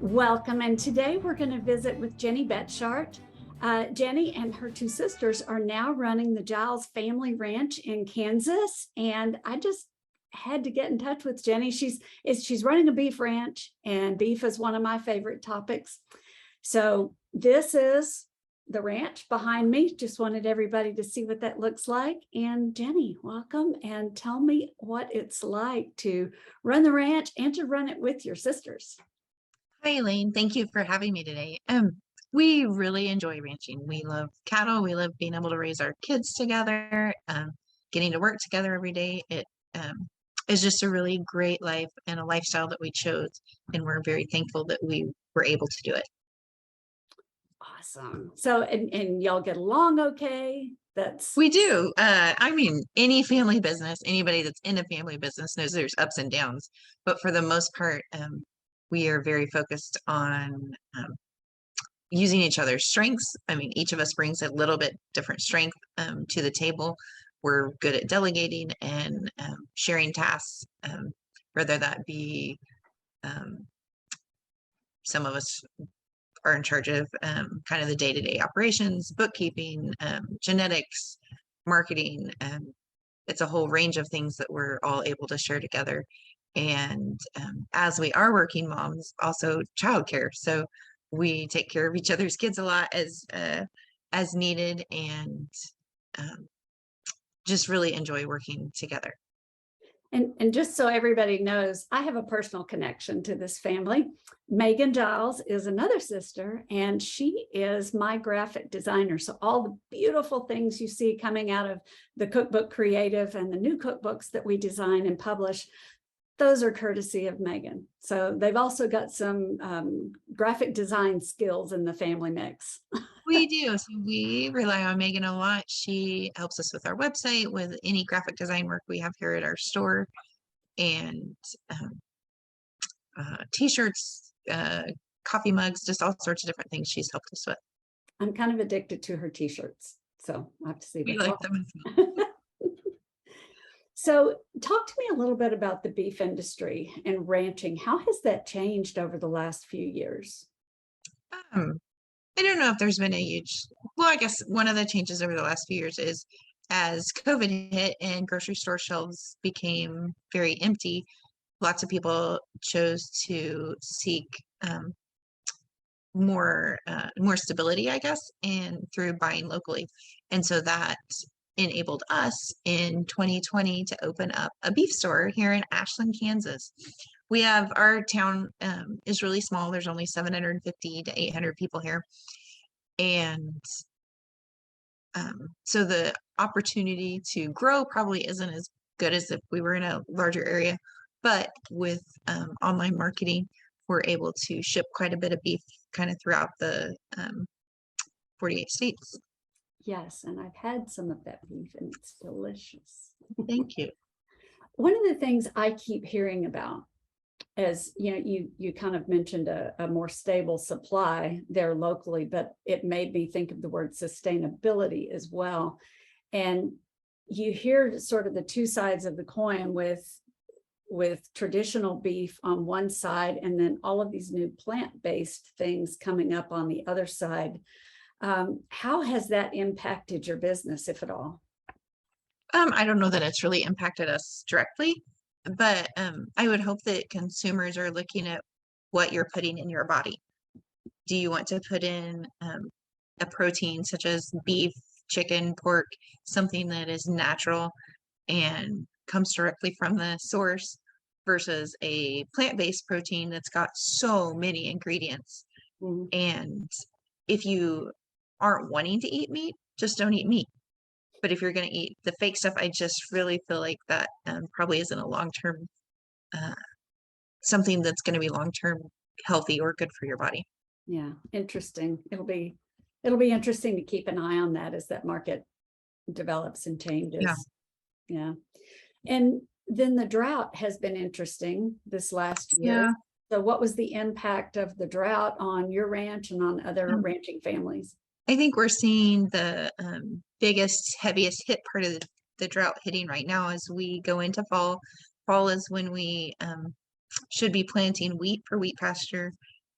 Welcome, and today we're going to visit with Jenny Betschart. Jenny and her two sisters are now running the Giles Family Ranch in Kansas, and I just had to get in touch with Jenny. She's running a beef ranch, and beef is one of my favorite topics. So this is the ranch behind me. Just wanted everybody to see what that looks like. And Jenny, welcome, and tell me what it's like to run the ranch and to run it with your sisters. Hi, Elaine. Thank you for having me today. We really enjoy ranching. We love cattle. We love being able to raise our kids together, getting to work together every day. It is just a really great life and a lifestyle that we chose, and we're very thankful that we were able to do it. Awesome. So, and y'all get along okay? We do. I mean, any family business, anybody that's in a family business knows there's ups and downs, but for the most part, we are very focused on using each other's strengths. I mean, each of us brings a little bit different strength to the table. We're good at delegating and sharing tasks, whether that be some of us are in charge of kind of the day-to-day operations, bookkeeping, genetics, marketing. It's a whole range of things that we're all able to share together. And as we are working moms, also childcare. So we take care of each other's kids a lot as needed, and just really enjoy working together. And just so everybody knows, I have a personal connection to this family. Megan Giles is another sister, and she is my graphic designer. So all the beautiful things you see coming out of the Cookbook Creative and the new cookbooks that we design and publish, those are courtesy of Megan. So they've also got some graphic design skills in the family mix. We do. So we rely on Megan a lot. She helps us with our website, with any graphic design work we have here at our store, and t-shirts, coffee mugs, just all sorts of different things she's helped us with. I'm kind of addicted to her t-shirts, so I have to see. We like them as well. So talk to me a little bit about the beef industry and ranching. How has that changed over the last few years? I don't know if there's been a huge, well, I guess one of the changes over the last few years is as COVID hit and grocery store shelves became very empty, lots of people chose to seek more stability, I guess, and through buying locally. And so that enabled us in 2020 to open up a beef store here in Ashland, Kansas. We have, our town is really small. There's only 750 to 800 people here. And so the opportunity to grow probably isn't as good as if we were in a larger area. But with online marketing, we're able to ship quite a bit of beef kind of throughout the 48 states. Yes, and I've had some of that beef, and it's delicious. Thank you. One of the things I keep hearing about, as you know, you kind of mentioned a more stable supply there locally, but it made me think of the word sustainability as well. And you hear sort of the two sides of the coin with traditional beef on one side, and then all of these new plant-based things coming up on the other side. How has that impacted your business, if at all? I don't know that it's really impacted us directly, but I would hope that consumers are looking at what you're putting in your body. Do you want to put in a protein such as beef, chicken, pork, something that is natural and comes directly from the source, versus a plant-based protein that's got so many ingredients? Mm-hmm. And if you aren't wanting to eat meat, just don't eat meat. But if you're going to eat the fake stuff, I just really feel like that probably isn't a long-term something that's going to be long-term healthy or good for your body. Yeah, interesting. It'll be interesting to keep an eye on that as that market develops and changes. Yeah. And then the drought has been interesting this last year. Yeah. So what was the impact of the drought on your ranch and on other ranching families? I think we're seeing the biggest, heaviest hit part of the drought hitting right now as we go into fall. Fall is when we should be planting wheat for wheat pasture,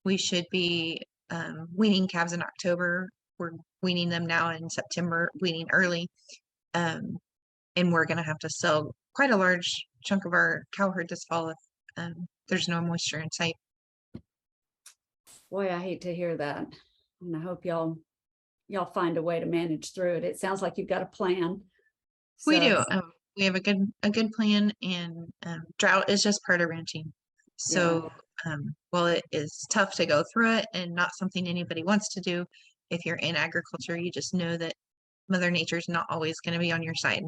We should be weaning calves in October. We're weaning them now in September, weaning early. And we're going to have to sell quite a large chunk of our cow herd this fall if there's no moisture in sight. Boy, I hate to hear that. And I hope y'all find a way to manage through it. It sounds like you've got a plan. We So, do. We have a good plan, and drought is just part of ranching. So while it is tough to go through it and not something anybody wants to do, if you're in agriculture, you just know that Mother Nature's not always going to be on your side.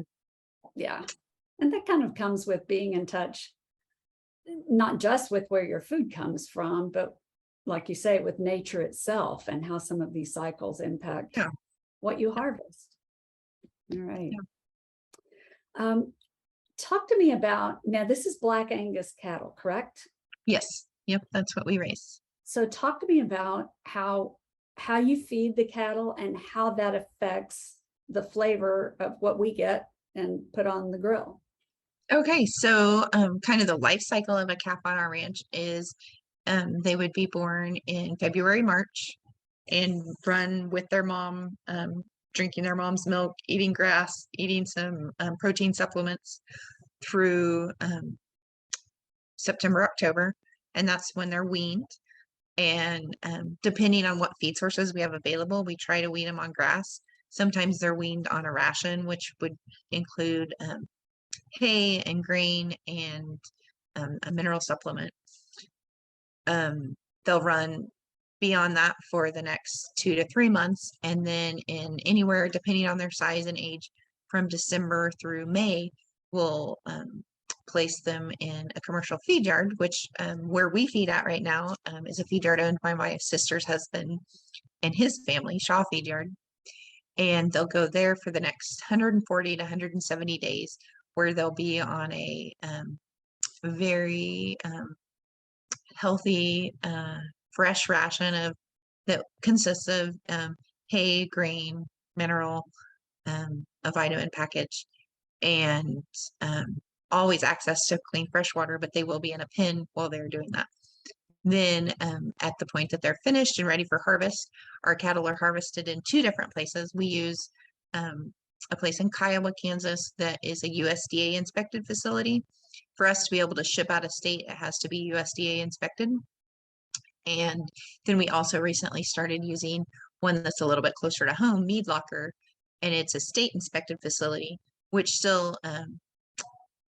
yeah. And that kind of comes with being in touch, not just with where your food comes from, but like you say, with nature itself and how some of these cycles impact what you harvest. All right. Talk to me about, now this is Black Angus cattle, correct? Yes. Yep. That's what we raise. So talk to me about how you feed the cattle and how that affects the flavor of what we get and put on the grill. Okay, so kind of the life cycle of a calf on our ranch is they would be born in February, March, and run with their mom, drinking their mom's milk, eating grass, eating some protein supplements through September, October, and that's when they're weaned. And depending on what feed sources we have available, we try to wean them on grass. Sometimes they're weaned on a ration, which would include hay and grain and a mineral supplement. They'll run beyond that for the next 2 to 3 months, and then in anywhere depending on their size and age from December through May, we'll place them in a commercial feed yard, which where we feed at right now is a feed yard owned by my sister's husband and his family, Shaw Feed Yard. And they'll go there for the next 140 to 170 days, where they'll be on a very healthy, fresh ration that consists of hay, grain, mineral, a vitamin package, and always access to clean fresh water, but they will be in a pen while they're doing that. Then at the point that they're finished and ready for harvest, our cattle are harvested in 2 different places. We use a place in Kiowa, Kansas that is a USDA inspected facility. For us to be able to ship out of state, it has to be USDA inspected. And then we also recently started using one that's a little bit closer to home, Mead Locker, and it's a state inspected facility, which still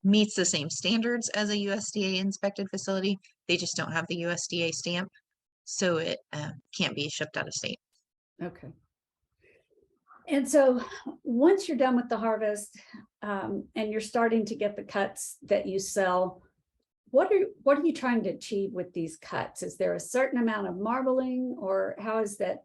meets the same standards as a USDA inspected facility. They just don't have the USDA stamp, so it can't be shipped out of state. Okay. And so once you're done with the harvest and you're starting to get the cuts that you sell, what are you trying to achieve with these cuts? Is there a certain amount of marbling, or how is that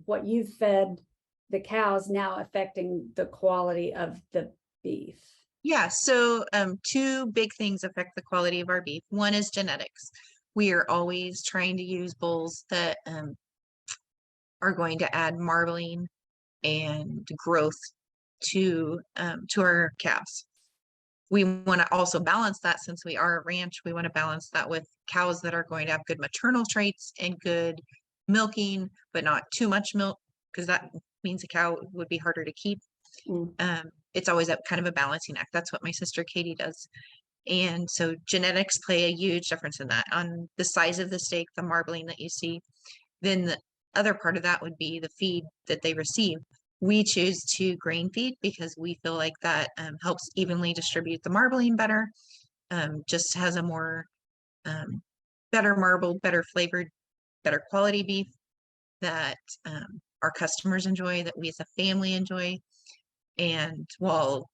what you've fed the cows now affecting the quality of the beef? Yeah, so 2 big things affect the quality of our beef. One is genetics. We are always trying to use bulls that are going to add marbling and growth to our calves. We want to also balance that, since we are a ranch, we want to balance that with cows that are going to have good maternal traits and good milking, but not too much milk, because that means a cow would be harder to keep. It's always a kind of a balancing act. That's what my sister Katie does. And so genetics play a huge difference in that, on the size of the steak, the marbling that you see. Then the other part of that would be the feed that they receive. We choose to grain feed because we feel like that helps evenly distribute the marbling better, just has a more better marbled, better flavored, better quality beef that our customers enjoy, that we as a family enjoy. And while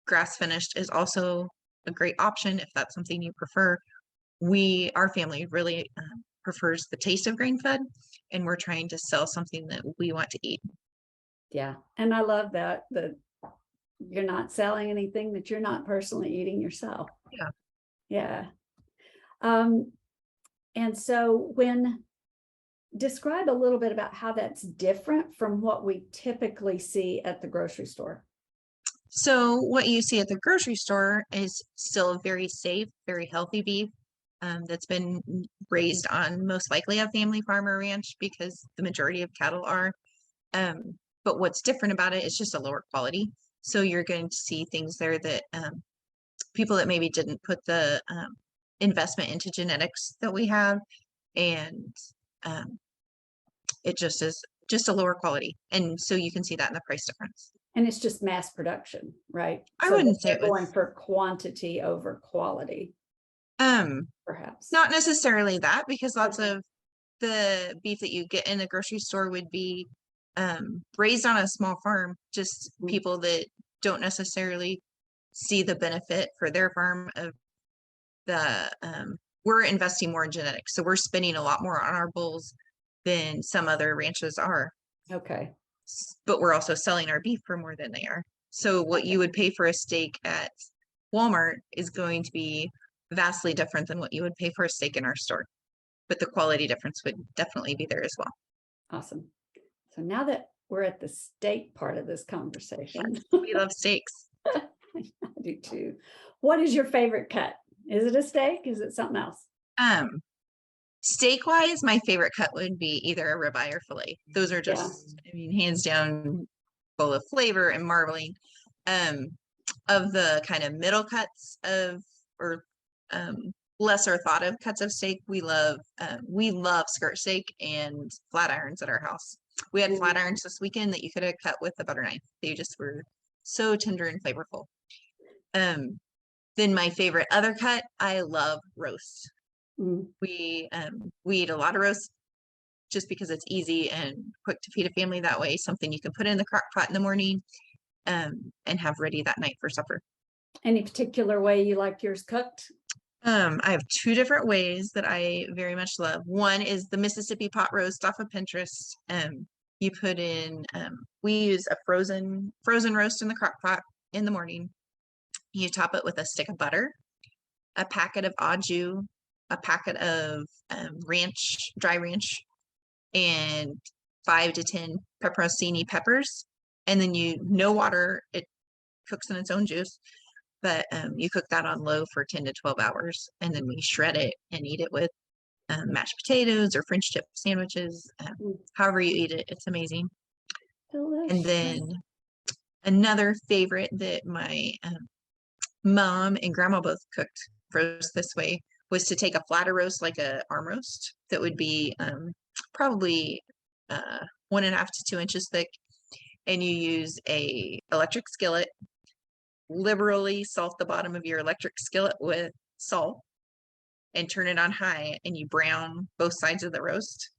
grass finished is also a great option if that's something you prefer, our family really prefers the taste of grain fed, and we're trying to sell something that we want to eat. Yeah, and I love that you're not selling anything that you're not personally eating yourself. Yeah. And so describe a little bit about how that's different from what we typically see at the grocery store. So what you see at the grocery store is still a very safe, very healthy beef. that's been raised on most likely a family farm or ranch because the majority of cattle are. But what's different about it is just a lower quality. So you're going to see things there that people that maybe didn't put the investment into genetics that we have, and it just is just a lower quality. And so you can see that in the price difference. And it's just mass production, right? I So wouldn't say they're it was going for quantity over quality, perhaps. not necessarily that, because lots Okay. of the beef that you get in the grocery store would be raised on a small farm, just Mm. people that don't necessarily see the benefit for their farm of the we're investing more in genetics, so we're spending a lot more on our bulls than some other ranches are, Okay. but we're also selling our beef for more than they are. So what Okay. you would pay for a steak at Walmart is going to be vastly different than what you would pay for a steak in our store, but the quality difference would definitely be there as well. Awesome. So now that we're at the steak part of this conversation, We love steaks. I do too. What is your favorite cut? Is it a steak? Is it something else? Steak wise, my favorite cut would be either a ribeye or fillet. Those are just, I mean, hands down, full of flavor and marbling. Of the kind of middle cuts of, or lesser thought of cuts of steak, we love skirt steak and flat irons at our house. We had flat irons this weekend that you could have cut with a butter knife. They just were so tender and flavorful. Then my favorite other cut, I love roast. We eat a lot of roast just because it's easy and quick to feed a family that way. Something you can put in the crock pot in the morning and have ready that night for supper. Any particular way you like yours cooked? I have two different ways that I very much love. One is the Mississippi pot roast off of Pinterest. You put in, we use a frozen roast in the crock pot in the morning. You top it with a stick of butter, a packet of au jus, a packet of dry ranch, and 5 to 10 pepperoncini peppers. And then no water, it cooks in its own juice. But you cook that on low for 10 to 12 hours. And then we shred it and eat it with mashed potatoes or French tip sandwiches. However you eat it, it's amazing. Delicious. And then another favorite that my mom and grandma both cooked roast this way was to take a flatter roast, like a arm roast, that would be probably 1.5 to 2 inches thick. And you use a electric skillet, liberally salt the bottom of your electric skillet with salt and turn it on high, and you brown both sides of the roast.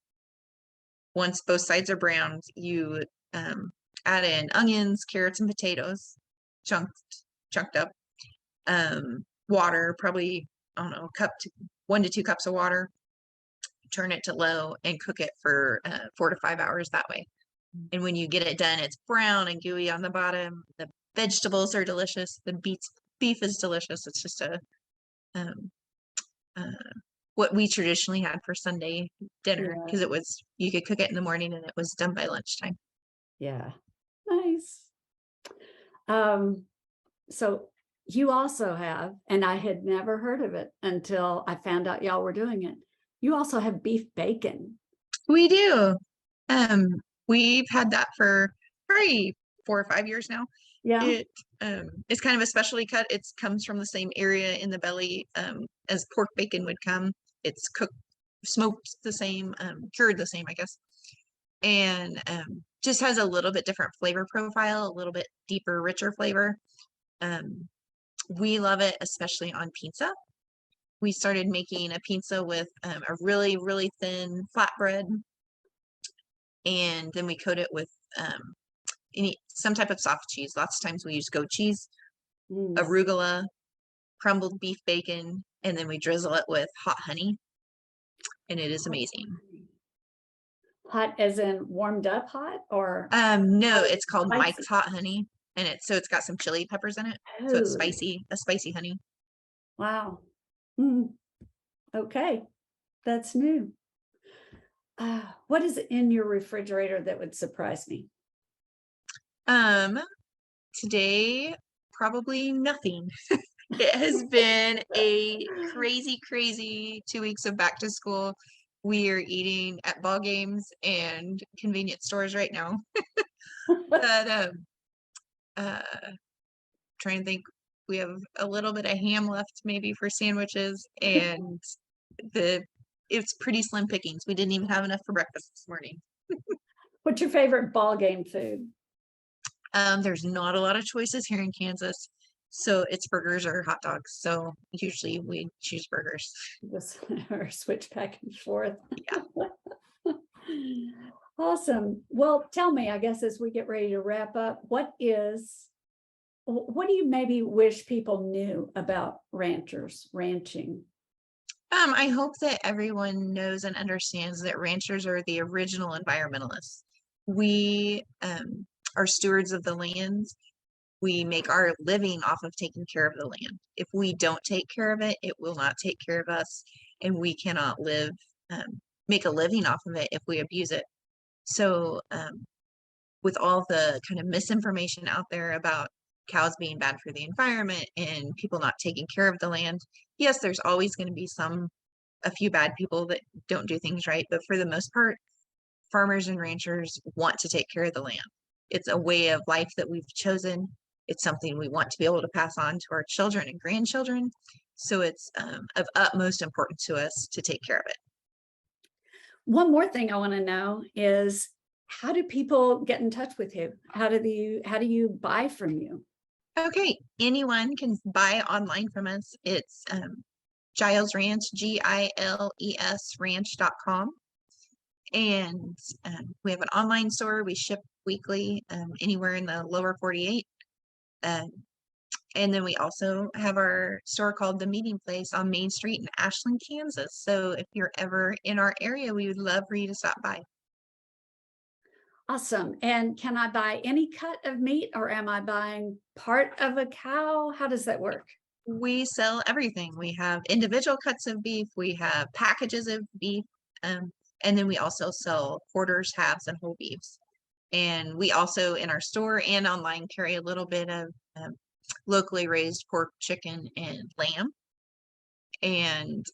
Once both sides are browned, you add in onions, carrots, and potatoes, chunked up. Water, probably, I don't know, 1 to 2 cups of water. Turn it to low and cook it for 4 to 5 hours that way. And when you get it done, it's brown and gooey on the bottom. The vegetables are delicious. The beef is delicious. It's just what we traditionally had for Sunday dinner, because you could cook it in the morning and it was done by lunchtime. Yeah. Nice. So you also have, and I had never heard of it until I found out y'all were doing it. You also have beef bacon. We do. We've had that for probably 4 or 5 years now. Yeah. It's kind of a specialty cut. It comes from the same area in the belly as pork bacon would come. It's cooked, smoked the same, cured the same, I guess. And just has a little bit different flavor profile, a little bit deeper, richer flavor. We love it, especially on pizza. We started making a pizza with a really, really thin flatbread. And then we coat it with some type of soft cheese. Lots of times we use goat cheese, arugula, crumbled beef bacon, and then we drizzle it with hot honey. And it is amazing. Hot as in warmed up hot, or? No, it's called Spicy. Mike's Hot Honey. And it's got some chili peppers in it. So it's spicy, a spicy honey. Wow. Okay. That's new. What is in your refrigerator that would surprise me? Today, probably nothing. It has been a crazy, crazy 2 weeks of back to school. We are eating at ball games and convenience stores right now. But uh, trying to think, we have a little bit of ham left maybe for sandwiches, and the it's pretty slim pickings. We didn't even have enough for breakfast this morning. What's your favorite ball game food? There's not a lot of choices here in Kansas, so it's burgers or hot dogs. So usually we choose burgers. Just or switch back and forth. Yeah. Awesome. Well, tell me, I guess as we get ready to wrap up, what do you maybe wish people knew about ranching? I hope that everyone knows and understands that ranchers are the original environmentalists. We are stewards of the land. We make our living off of taking care of the land. If we don't take care of it, it will not take care of us, and we cannot make a living off of it if we abuse it. So, with all the kind of misinformation out there about cows being bad for the environment and people not taking care of the land, yes, there's always going to be a few bad people that don't do things right, but for the most part, farmers and ranchers want to take care of the land. It's a way of life that we've chosen. It's something we want to be able to pass on to our children and grandchildren. So it's of utmost importance to us to take care of it. One more thing I want to know is, how do people get in touch with you? How do you buy from you? Okay, anyone can buy online from us. It's Giles Ranch, GILES ranch.com. And we have an online store. We ship weekly anywhere in the lower 48. And then we also have our store called The Meeting Place on Main Street in Ashland, Kansas. So if you're ever in our area, we would love for you to stop by. Awesome. And can I buy any cut of meat, or am I buying part of a cow? How does that work? We sell everything. We have individual cuts of beef. We have packages of beef. And then we also sell quarters, halves, and whole beefs. And we also, in our store and online, carry a little bit of locally raised pork, chicken, and lamb. And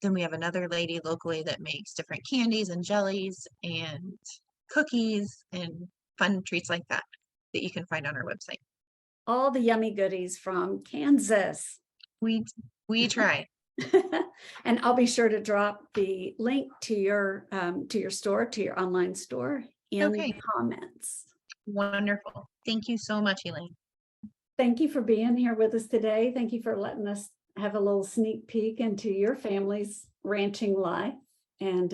then we have another lady locally that makes different candies and jellies and cookies and fun treats like that that you can find on our website. All the yummy goodies from Kansas. We try. And I'll be sure to drop the link to your store, to your online store, in the comments. Wonderful. Thank you so much, Elaine. Thank you for being here with us today. Thank you for letting us have a little sneak peek into your family's ranching life. And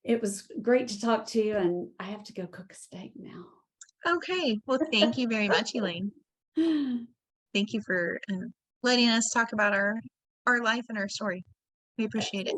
it was great to talk to you. And I have to go cook a steak now. Okay. Well, thank you very much, Elaine. Thank you for letting us talk about our life and our story. We appreciate it.